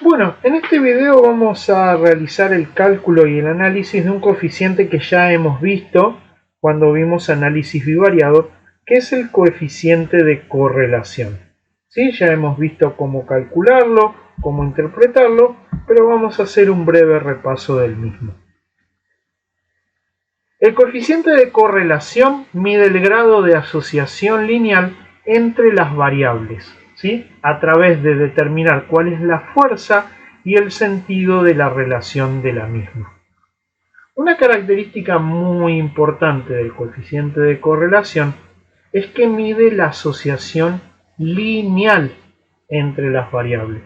Bueno, en este video vamos a realizar el cálculo y el análisis de un coeficiente que ya hemos visto cuando vimos análisis bivariado, que es el coeficiente de correlación. ¿Sí? Ya hemos visto cómo calcularlo, cómo interpretarlo, pero vamos a hacer un breve repaso del mismo. El coeficiente de correlación mide el grado de asociación lineal entre las variables, ¿sí? A través de determinar cuál es la fuerza y el sentido de la relación de la misma. Una característica muy importante del coeficiente de correlación es que mide la asociación lineal entre las variables.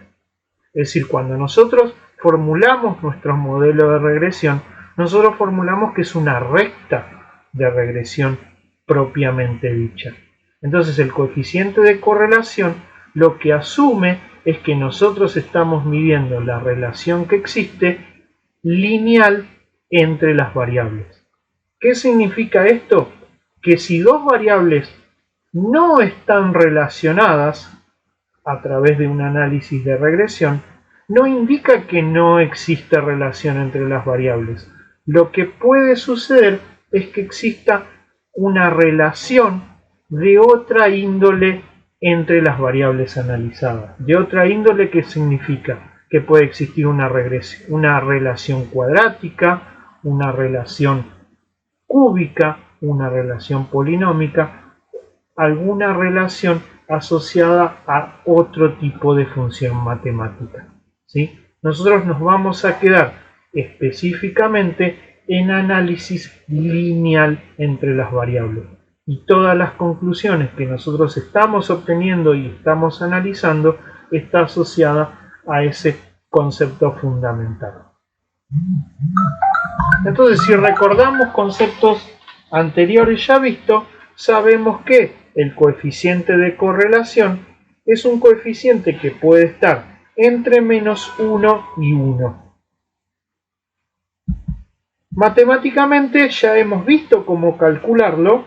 Es decir, cuando nosotros formulamos nuestro modelo de regresión, nosotros formulamos que es una recta de regresión propiamente dicha. Entonces el coeficiente de correlación lo que asume es que nosotros estamos midiendo la relación que existe lineal entre las variables. ¿Qué significa esto? Que si dos variables no están relacionadas a través de un análisis de regresión, no indica que no existe relación entre las variables. Lo que puede suceder es que exista una relación de otra índole entre las variables analizadas. De otra índole, ¿qué significa? Que puede existir una relación cuadrática, una relación cúbica, una relación polinómica, alguna relación asociada a otro tipo de función matemática. ¿Sí? Nosotros nos vamos a quedar específicamente en análisis lineal entre las variables. Y todas las conclusiones que nosotros estamos obteniendo y estamos analizando está asociada a ese concepto fundamental. Entonces, si recordamos conceptos anteriores ya vistos, sabemos que el coeficiente de correlación es un coeficiente que puede estar entre menos 1 y 1. Matemáticamente ya hemos visto cómo calcularlo,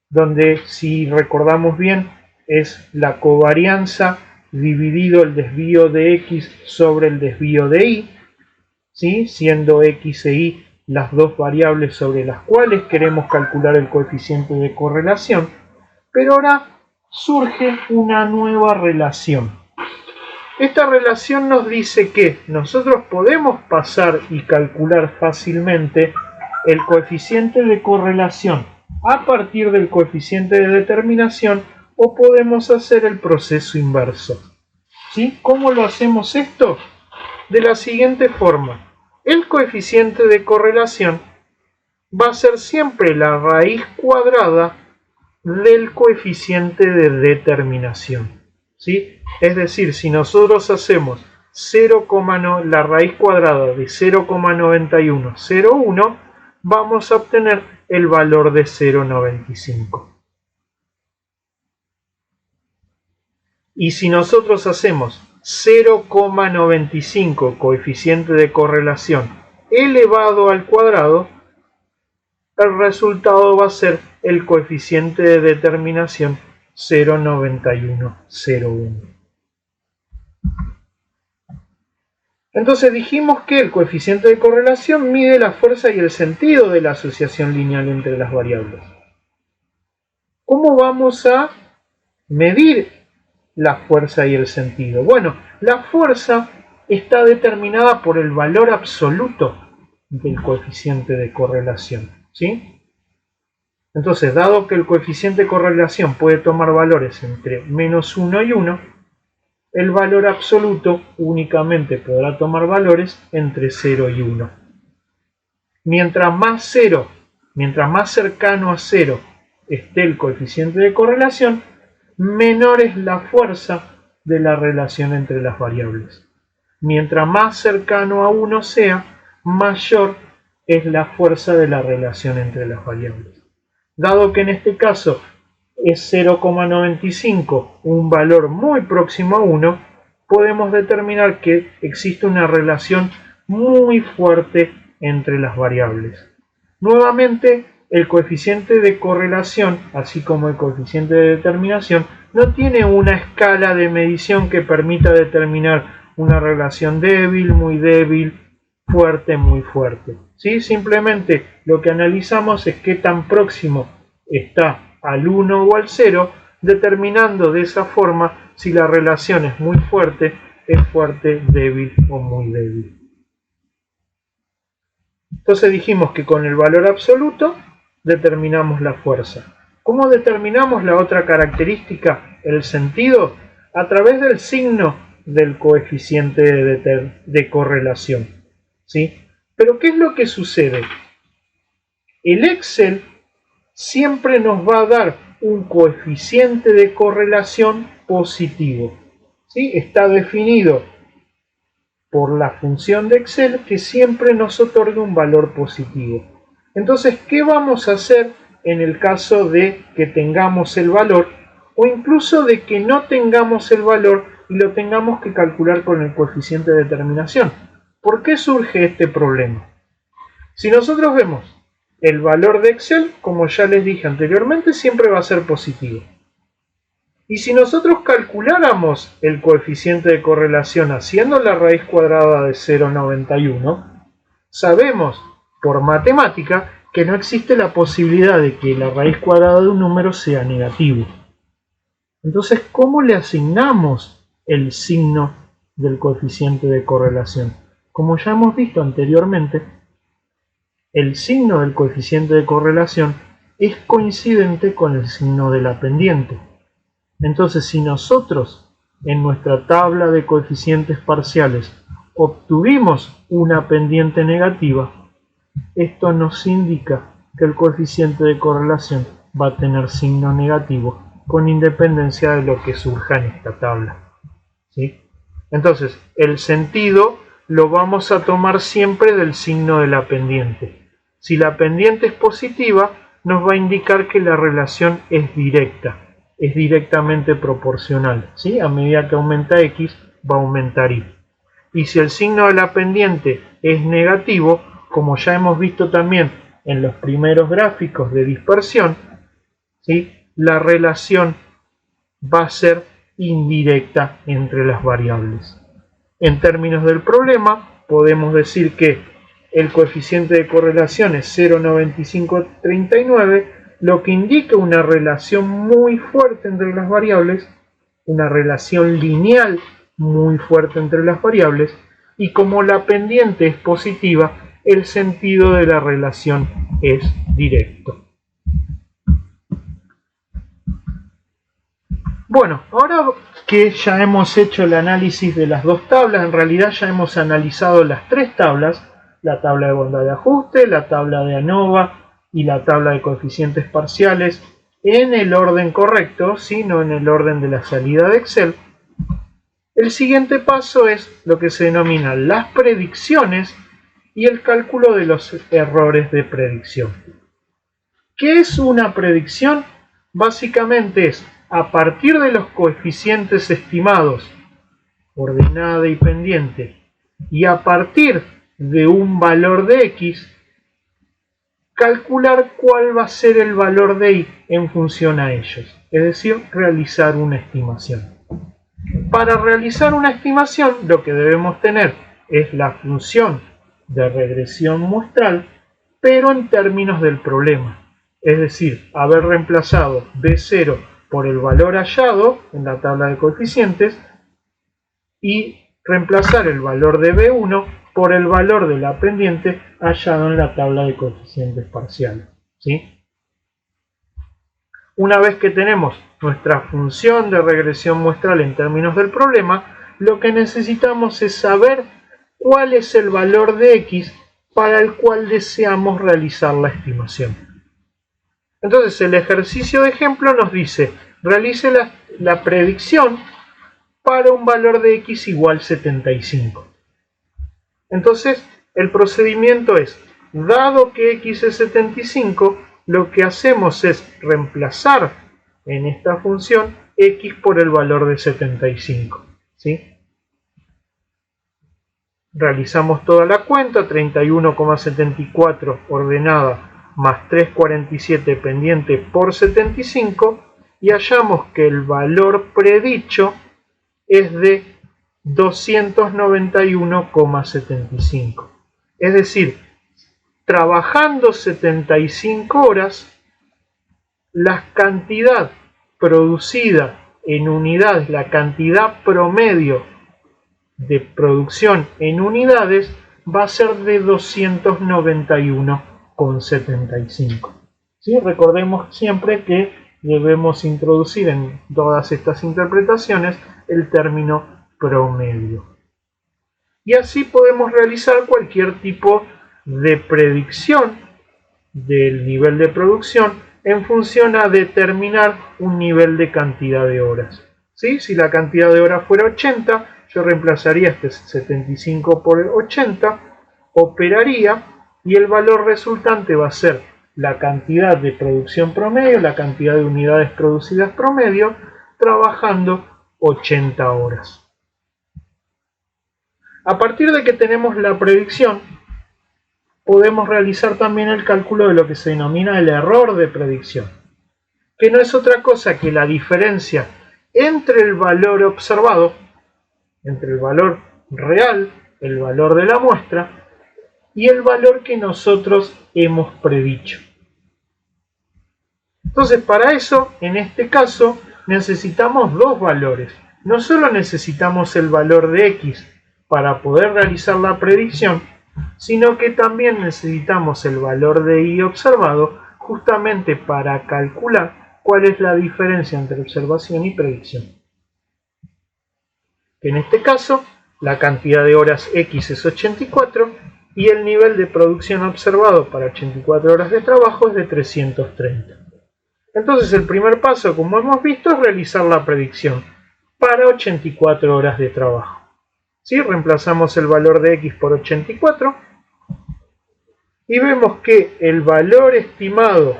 donde si recordamos bien es la covarianza dividido el desvío de x sobre el desvío de y, ¿sí? Siendo x e y las dos variables sobre las cuales queremos calcular el coeficiente de correlación. Pero ahora surge una nueva relación. Esta relación nos dice que nosotros podemos pasar y calcular fácilmente el coeficiente de correlación a partir del coeficiente de determinación, o podemos hacer el proceso inverso. ¿Sí? ¿Cómo lo hacemos esto? De la siguiente forma. El coeficiente de correlación va a ser siempre la raíz cuadrada del coeficiente de determinación. ¿Sí? Es decir, si nosotros hacemos la raíz cuadrada de 0,9101, vamos a obtener el valor de 0,95. Y si nosotros hacemos 0,95 coeficiente de correlación elevado al cuadrado, el resultado va a ser el coeficiente de determinación 0,9101. Entonces dijimos que el coeficiente de correlación mide la fuerza y el sentido de la asociación lineal entre las variables. ¿Cómo vamos a medir la fuerza y el sentido? Bueno, la fuerza está determinada por el valor absoluto del coeficiente de correlación, ¿sí? Entonces, dado que el coeficiente de correlación puede tomar valores entre menos 1 y 1, el valor absoluto únicamente podrá tomar valores entre 0 y 1. Mientras más cercano a 0 esté el coeficiente de correlación, menor es la fuerza de la relación entre las variables. Mientras más cercano a 1 sea, mayor es la fuerza de la relación entre las variables. Dado que en este caso es 0,95, un valor muy próximo a 1, podemos determinar que existe una relación muy fuerte entre las variables. Nuevamente, el coeficiente de correlación, así como el coeficiente de determinación, no tiene una escala de medición que permita determinar una relación débil, muy débil, fuerte, muy fuerte. ¿Sí? Simplemente lo que analizamos es qué tan próximo está al 1 o al 0, determinando de esa forma si la relación es muy fuerte, débil o muy débil. Entonces dijimos que con el valor absoluto determinamos la fuerza. ¿Cómo determinamos la otra característica, el sentido? A través del signo del coeficiente de correlación. ¿Sí? Pero ¿qué es lo que sucede? El Excel siempre nos va a dar un coeficiente de correlación positivo. ¿Sí? Está definido por la función de Excel que siempre nos otorga un valor positivo. Entonces, ¿qué vamos a hacer en el caso de que tengamos el valor o incluso de que no tengamos el valor y lo tengamos que calcular con el coeficiente de determinación? ¿Por qué surge este problema? Si nosotros vemos el valor de Excel, como ya les dije anteriormente, siempre va a ser positivo. Y si nosotros calculáramos el coeficiente de correlación haciendo la raíz cuadrada de 0,91, sabemos por matemática que no existe la posibilidad de que la raíz cuadrada de un número sea negativo. Entonces, ¿cómo le asignamos el signo del coeficiente de correlación? Como ya hemos visto anteriormente, el signo del coeficiente de correlación es coincidente con el signo de la pendiente. Entonces, si nosotros en nuestra tabla de coeficientes parciales obtuvimos una pendiente negativa, esto nos indica que el coeficiente de correlación va a tener signo negativo con independencia de lo que surja en esta tabla. ¿Sí? Entonces, el sentido lo vamos a tomar siempre del signo de la pendiente. Si la pendiente es positiva, nos va a indicar que la relación es directa. Es directamente proporcional, ¿sí? A medida que aumenta X, va a aumentar Y. Y si el signo de la pendiente es negativo, como ya hemos visto también en los primeros gráficos de dispersión, ¿sí? La relación va a ser indirecta entre las variables. En términos del problema, podemos decir que el coeficiente de correlación es 0,9539, lo que indica una relación muy fuerte entre las variables, una relación lineal muy fuerte entre las variables, y como la pendiente es positiva, el sentido de la relación es directo. Bueno, ahora que ya hemos hecho el análisis de las dos tablas, en realidad ya hemos analizado las tres tablas, la tabla de bondad de ajuste, la tabla de ANOVA y la tabla de coeficientes parciales en el orden correcto, ¿sí? No en el orden de la salida de Excel. El siguiente paso es lo que se denomina las predicciones y el cálculo de los errores de predicción. ¿Qué es una predicción? Básicamente es, a partir de los coeficientes estimados, ordenada y pendiente, y a partir de un valor de X, calcular cuál va a ser el valor de Y en función a ellos, es decir, realizar una estimación. Para realizar una estimación, lo que debemos tener es la función de regresión muestral, pero en términos del problema. Es decir, haber reemplazado B0 por el valor hallado en la tabla de coeficientes y reemplazar el valor de B1 por el valor de la pendiente hallado en la tabla de coeficientes parciales. ¿Sí? Una vez que tenemos nuestra función de regresión muestral en términos del problema, lo que necesitamos es saber cuál es el valor de X para el cual deseamos realizar la estimación. Entonces el ejercicio de ejemplo nos dice, realice la predicción para un valor de X igual 75. Entonces el procedimiento es, dado que X es 75, lo que hacemos es reemplazar en esta función X por el valor de 75. ¿Sí? Realizamos toda la cuenta, 31,74 ordenada más 3,47 pendiente por 75 y hallamos que el valor predicho es de 291,75. Es decir, trabajando 75 horas, la cantidad producida en unidades, la cantidad promedio de producción en unidades va a ser de 291,75. ¿Sí? Recordemos siempre que debemos introducir en todas estas interpretaciones el término promedio. Y así podemos realizar cualquier tipo de predicción del nivel de producción en función a determinar un nivel de cantidad de horas. ¿Sí? Si la cantidad de horas fuera 80, yo reemplazaría este 75 por 80, operaría y el valor resultante va a ser la cantidad de producción promedio, la cantidad de unidades producidas promedio, trabajando 80 horas. A partir de que tenemos la predicción, podemos realizar también el cálculo de lo que se denomina el error de predicción, que no es otra cosa que la diferencia entre el valor observado, entre el valor real, el valor de la muestra, y el valor que nosotros hemos predicho. Entonces, para eso, en este caso, necesitamos dos valores. No solo necesitamos el valor de X para poder realizar la predicción, sino que también necesitamos el valor de Y observado justamente para calcular cuál es la diferencia entre observación y predicción. En este caso, la cantidad de horas X es 84 y el nivel de producción observado para 84 horas de trabajo es de 330. Entonces el primer paso, como hemos visto, es realizar la predicción para 84 horas de trabajo. ¿Sí? Reemplazamos el valor de X por 84 y vemos que el valor estimado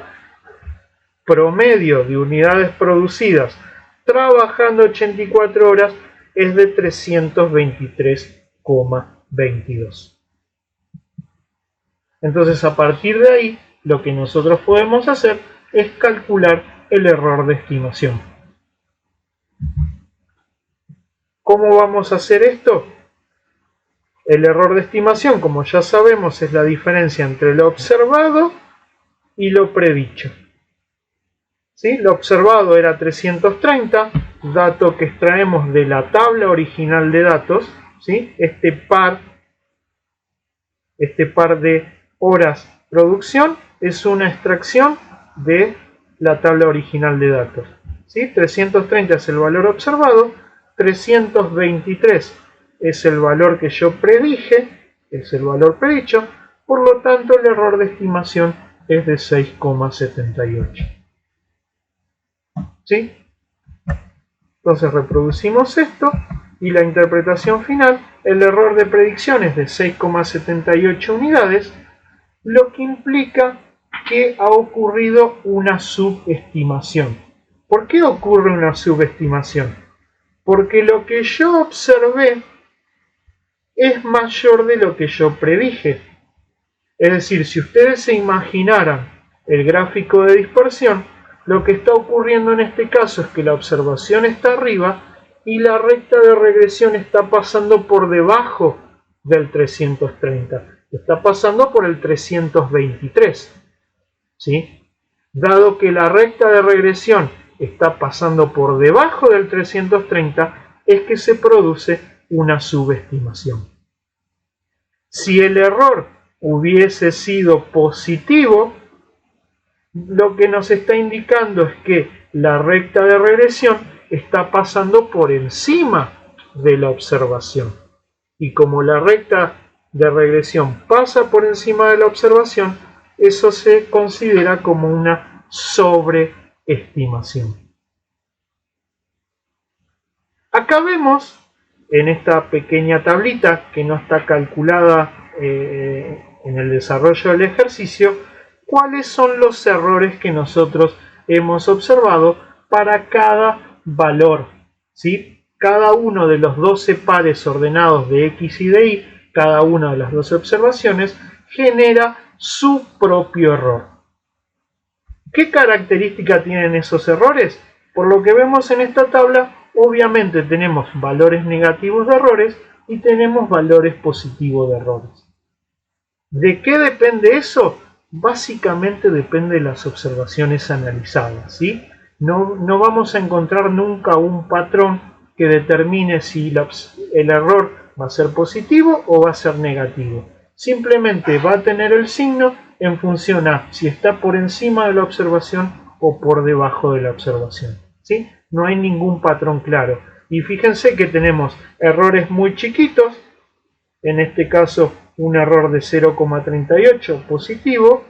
promedio de unidades producidas trabajando 84 horas es de 323,22. Entonces, a partir de ahí, lo que nosotros podemos hacer es calcular el error de estimación. ¿Cómo vamos a hacer esto? El error de estimación, como ya sabemos, es la diferencia entre lo observado y lo predicho. ¿Sí? Lo observado era 330, dato que extraemos de la tabla original de datos. ¿Sí? Este par de horas producción es una extracción de la tabla original de datos. ¿Sí? 330 es el valor observado, 323 es el valor que yo predije, es el valor predicho, por lo tanto el error de estimación es de 6,78. ¿Sí? Entonces reproducimos esto y la interpretación final, el error de predicción es de 6,78 unidades, lo que implica que ha ocurrido una subestimación. ¿Por qué ocurre una subestimación? Porque lo que yo observé es mayor de lo que yo predije. Es decir, si ustedes se imaginaran el gráfico de dispersión, lo que está ocurriendo en este caso es que la observación está arriba y la recta de regresión está pasando por debajo del 330. Está pasando por el 323. ¿Sí? Dado que la recta de regresión está pasando por debajo del 330, es que se produce una subestimación. Si el error hubiese sido positivo, lo que nos está indicando es que la recta de regresión está pasando por encima de la observación. Y como la recta de regresión pasa por encima de la observación, eso se considera como una sobreestimación. Acá vemos en esta pequeña tablita que no está calculada en el desarrollo del ejercicio, cuáles son los errores que nosotros hemos observado para cada valor. ¿Sí? Cada uno de los 12 pares ordenados de X y de Y, cada una de las 12 observaciones, genera su propio error. ¿Qué característica tienen esos errores? Por lo que vemos en esta tabla, obviamente tenemos valores negativos de errores y tenemos valores positivos de errores. ¿De qué depende eso? Básicamente depende de las observaciones analizadas, ¿sí? No vamos a encontrar nunca un patrón que determine si el error va a ser positivo o va a ser negativo. Simplemente va a tener el signo en función a si está por encima de la observación o por debajo de la observación, ¿sí? No hay ningún patrón claro. Y fíjense que tenemos errores muy chiquitos, en este caso un error de 0,38 positivo,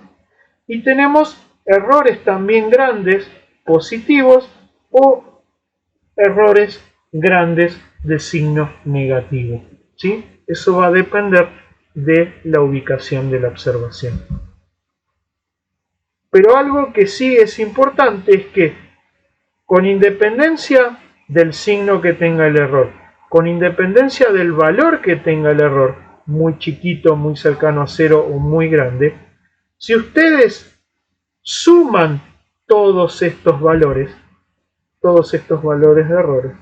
y tenemos errores también grandes positivos o errores grandes de signo negativo, ¿sí? Eso va a depender de la ubicación de la observación. Pero algo que sí es importante es que, con independencia del signo que tenga el error, con independencia del valor que tenga el error, muy chiquito, muy cercano a cero o muy grande, si ustedes suman todos estos valores de errores,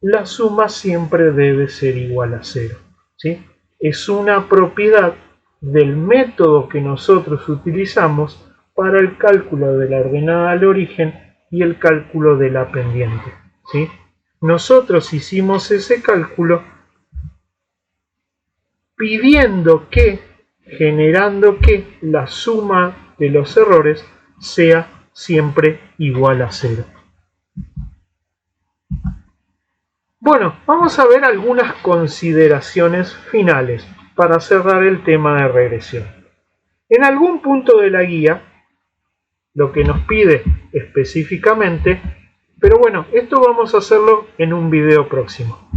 la suma siempre debe ser igual a cero, ¿sí? Es una propiedad del método que nosotros utilizamos para el cálculo de la ordenada al origen y el cálculo de la pendiente, ¿sí? Nosotros hicimos ese cálculo generando que la suma de los errores sea siempre igual a cero. Bueno, vamos a ver algunas consideraciones finales para cerrar el tema de regresión. En algún punto de la guía, lo que nos pide específicamente, pero bueno, esto vamos a hacerlo en un video próximo.